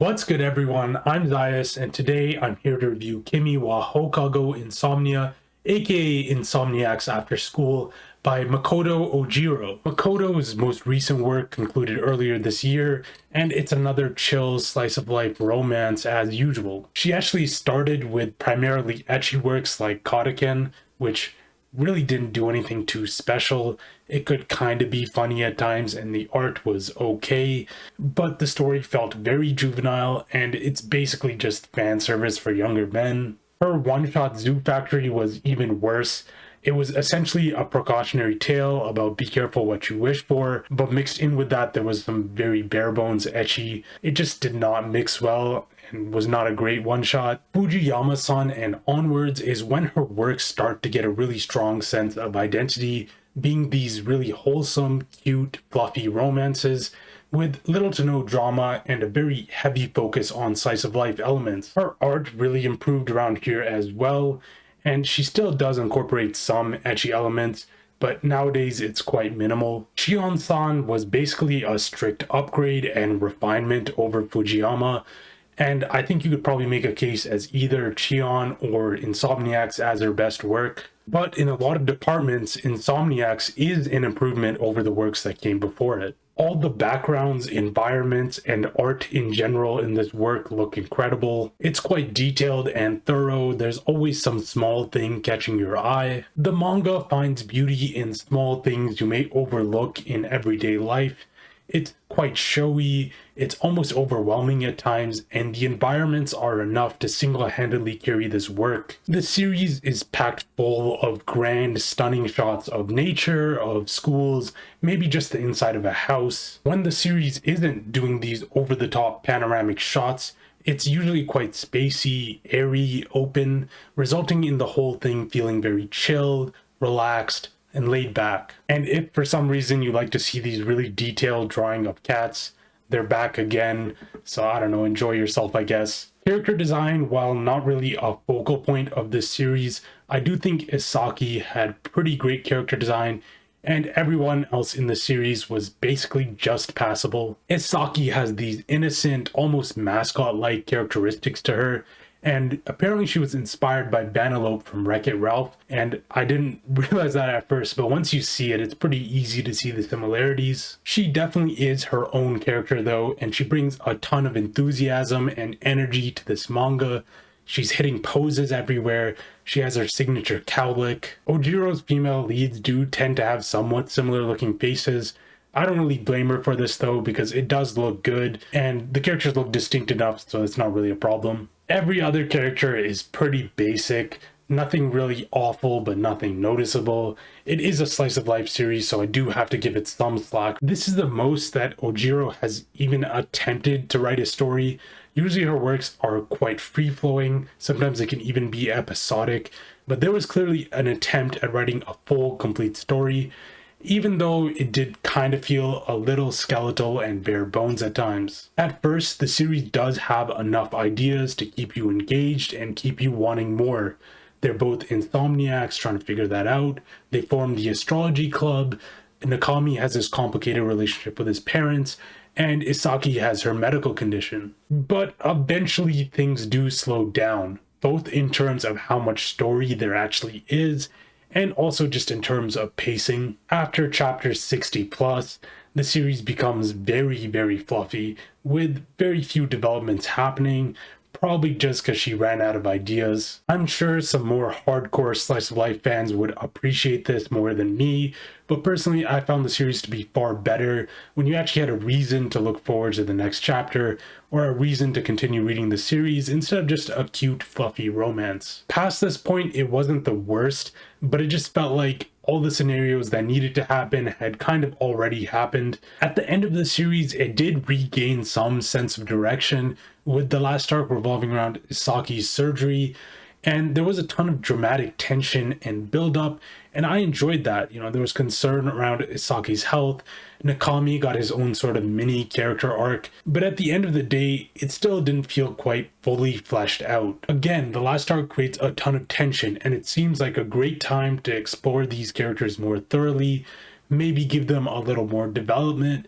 What's good, everyone? I'm Zayas, and today I'm here to review Kimi wa Houkago Insomnia, aka Insomniacs After School, by Makoto Ojiro. Makoto's most recent work concluded earlier this year, and it's another chill slice of life romance as usual. She actually started with primarily ecchi works like Kodoken, which really didn't do anything too special. It could kind of be funny at times and the art was okay, but the story felt very juvenile and it's basically just fan service for younger men. Her one-shot Zoo Factory was even worse. It was essentially a precautionary tale about be careful what you wish for, but mixed in with that there was some very bare bones ecchi. It just did not mix well and was not a great one-shot. Fujiyama-san and onwards is when her works start to get a really strong sense of identity, being these really wholesome, cute, fluffy romances with little to no drama and a very heavy focus on slice of life elements. Her art really improved around here as well, and she still does incorporate some ecchi elements, but nowadays it's quite minimal. Shion-san was basically a strict upgrade and refinement over Fujiyama, and I think you could probably make a case as either Chion or Insomniacs as her best work. But in a lot of departments, Insomniacs is an improvement over the works that came before it. All the backgrounds, environments, and art in general in this work look incredible. It's quite detailed and thorough. There's always some small thing catching your eye. The manga finds beauty in small things you may overlook in everyday life. It's quite showy, it's almost overwhelming at times, and the environments are enough to single-handedly carry this work. The series is packed full of grand, stunning shots of nature, of schools, maybe just the inside of a house. When the series isn't doing these over-the-top panoramic shots, it's usually quite spacey, airy, open, resulting in the whole thing feeling very chill, relaxed, and laid back. And if for some reason you like to see these really detailed drawing of cats, they're back again, so I don't know, enjoy yourself, I guess. Character design, while not really a focal point of this series, I do think Isaki had pretty great character design, and everyone else in the series was basically just passable. Isaki has these innocent, almost mascot-like characteristics to her, and apparently she was inspired by Vanellope from Wreck-It Ralph, and I didn't realize that at first, but once you see it, it's pretty easy to see the similarities. She definitely is her own character though, and she brings a ton of enthusiasm and energy to this manga. She's hitting poses everywhere. She has her signature cowlick. Ojiro's female leads do tend to have somewhat similar looking faces. I don't really blame her for this though, because it does look good, and the characters look distinct enough, so it's not really a problem. Every other character is pretty basic, nothing really awful, but nothing noticeable. It is a slice of life series, so I do have to give it some slack. This is the most that Ojiro has even attempted to write a story. Usually her works are quite free-flowing, sometimes they can even be episodic, but there was clearly an attempt at writing a full, complete story, even though it did kind of feel a little skeletal and bare bones at times. At first, the series does have enough ideas to keep you engaged and keep you wanting more. They're both insomniacs trying to figure that out. They form the astrology club. Nakami has this complicated relationship with his parents, and Isaki has her medical condition. But eventually things do slow down, both in terms of how much story there actually is, and also just in terms of pacing. After chapter 60 plus, the series becomes very, very fluffy, with very few developments happening, probably just because she ran out of ideas. I'm sure some more hardcore slice of life fans would appreciate this more than me, but personally I found the series to be far better when you actually had a reason to look forward to the next chapter, or a reason to continue reading the series instead of just a cute, fluffy romance. Past this point, it wasn't the worst, but it just felt like all the scenarios that needed to happen had kind of already happened. At the end of the series, it did regain some sense of direction, with the last arc revolving around Isaki's surgery, and there was a ton of dramatic tension and build-up, and I enjoyed that. You know, there was concern around Isaki's health. Nakami got his own sort of mini character arc, but at the end of the day, it still didn't feel quite fully fleshed out. Again, the last arc creates a ton of tension, and it seems like a great time to explore these characters more thoroughly, maybe give them a little more development.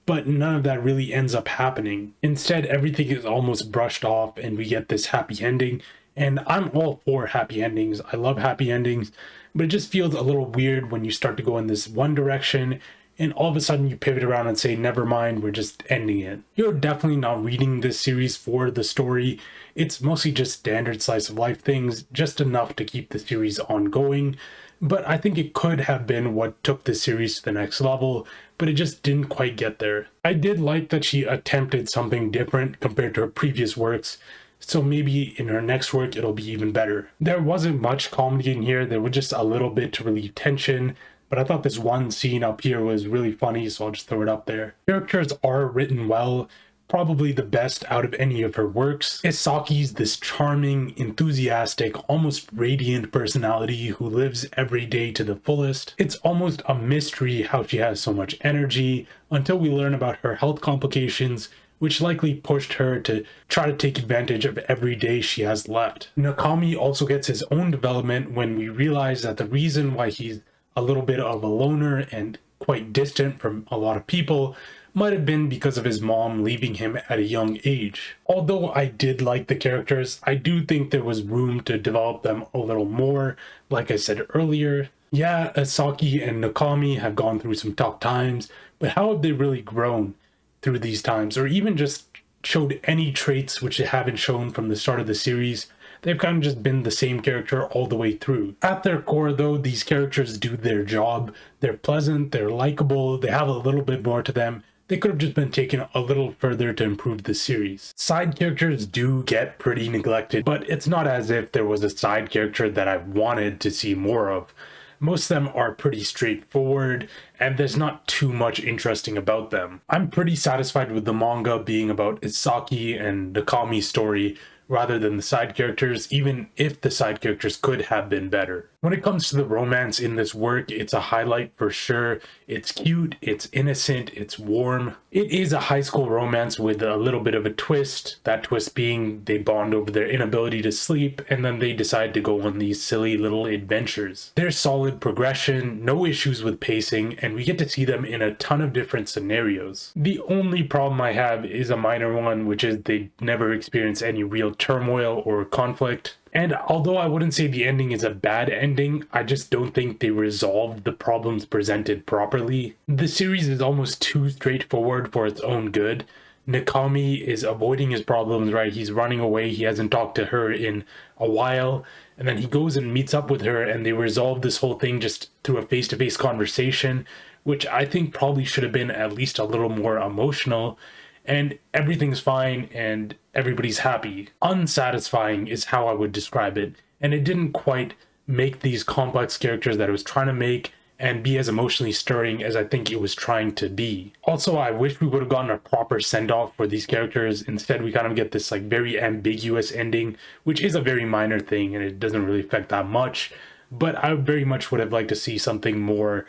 but none of that really ends up happening. Instead, everything is almost brushed off and we get this happy ending. And I'm all for happy endings. I love happy endings, but it just feels a little weird when you start to go in this one direction and all of a sudden you pivot around and say, never mind, we're just ending it. You're definitely not reading this series for the story. It's mostly just standard slice of life things, just enough to keep the series ongoing. But I think it could have been what took the series to the next level, but it just didn't quite get there. I did like that she attempted something different compared to her previous works, so maybe in her next work it'll be even better. There wasn't much comedy in here, there was just a little bit to relieve tension, but I thought this one scene up here was really funny, so I'll just throw it up there. Characters are written well, probably the best out of any of her works. Isaki's this charming, enthusiastic, almost radiant personality who lives every day to the fullest. It's almost a mystery how she has so much energy until we learn about her health complications, which likely pushed her to try to take advantage of every day she has left. Nakami also gets his own development when we realize that the reason why he's a little bit of a loner and quite distant from a lot of people might have been because of his mom leaving him at a young age. Although I did like the characters, I do think there was room to develop them a little more, like I said earlier. Yeah, Asaki and Nakami have gone through some tough times, but how have they really grown through these times, or even just showed any traits which they haven't shown from the start of the series? They've kind of just been the same character all the way through. At their core though, these characters do their job. They're pleasant, they're likable, they have a little bit more to them. They could have just been taken a little further to improve the series. Side characters do get pretty neglected, but it's not as if there was a side character that I wanted to see more of. Most of them are pretty straightforward, and there's not too much interesting about them. I'm pretty satisfied with the manga being about Isaki and Nakami's story rather than the side characters, even if the side characters could have been better. When it comes to the romance in this work, it's a highlight for sure. It's cute, it's innocent, it's warm. It is a high school romance with a little bit of a twist, that twist being they bond over their inability to sleep, and then they decide to go on these silly little adventures. There's solid progression, no issues with pacing, and we get to see them in a ton of different scenarios. The only problem I have is a minor one, which is they never experience any real turmoil or conflict. And although I wouldn't say the ending is a bad ending, I just don't think they resolved the problems presented properly. The series is almost too straightforward for its own good. Nakami is avoiding his problems, right? He's running away, he hasn't talked to her in a while, and then he goes and meets up with her and they resolve this whole thing just through a face-to-face conversation, which I think probably should have been at least a little more emotional. And everything's fine and everybody's happy. Unsatisfying is how I would describe it, and it didn't quite make these complex characters that it was trying to make and be as emotionally stirring as I think it was trying to be. Also, I wish we would have gotten a proper send-off for these characters. Instead, we kind of get this like very ambiguous ending, which is a very minor thing and it doesn't really affect that much, but I very much would have liked to see something more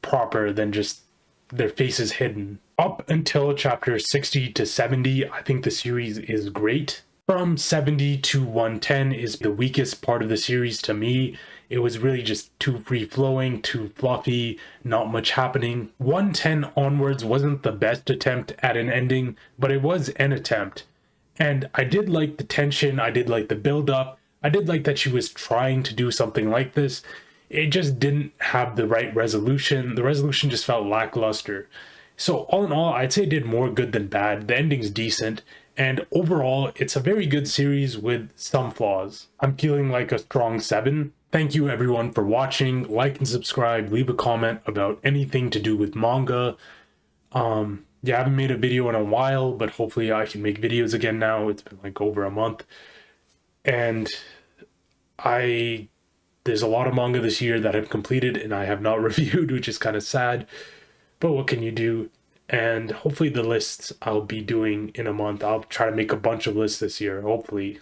proper than just their faces hidden. Up until chapter 60 to 70, I think the series is great. From 70 to 110 is the weakest part of the series to me. It was really just too free-flowing, too fluffy, not much happening. 110 onwards wasn't the best attempt at an ending, but it was an attempt. And I did like the tension, I did like the build-up, I did like that she was trying to do something like this. It just didn't have the right resolution. The resolution just felt lackluster. So all in all, I'd say it did more good than bad. The ending's decent, and overall, it's a very good series with some flaws. I'm feeling like a strong 7. Thank you everyone for watching. Like and subscribe, leave a comment about anything to do with manga. Yeah, I haven't made a video in a while, but hopefully I can make videos again now. It's been like over a month. And there's a lot of manga this year that I've completed and I have not reviewed, which is kind of sad. But what can you do? And hopefully the lists I'll be doing in a month, I'll try to make a bunch of lists this year, hopefully.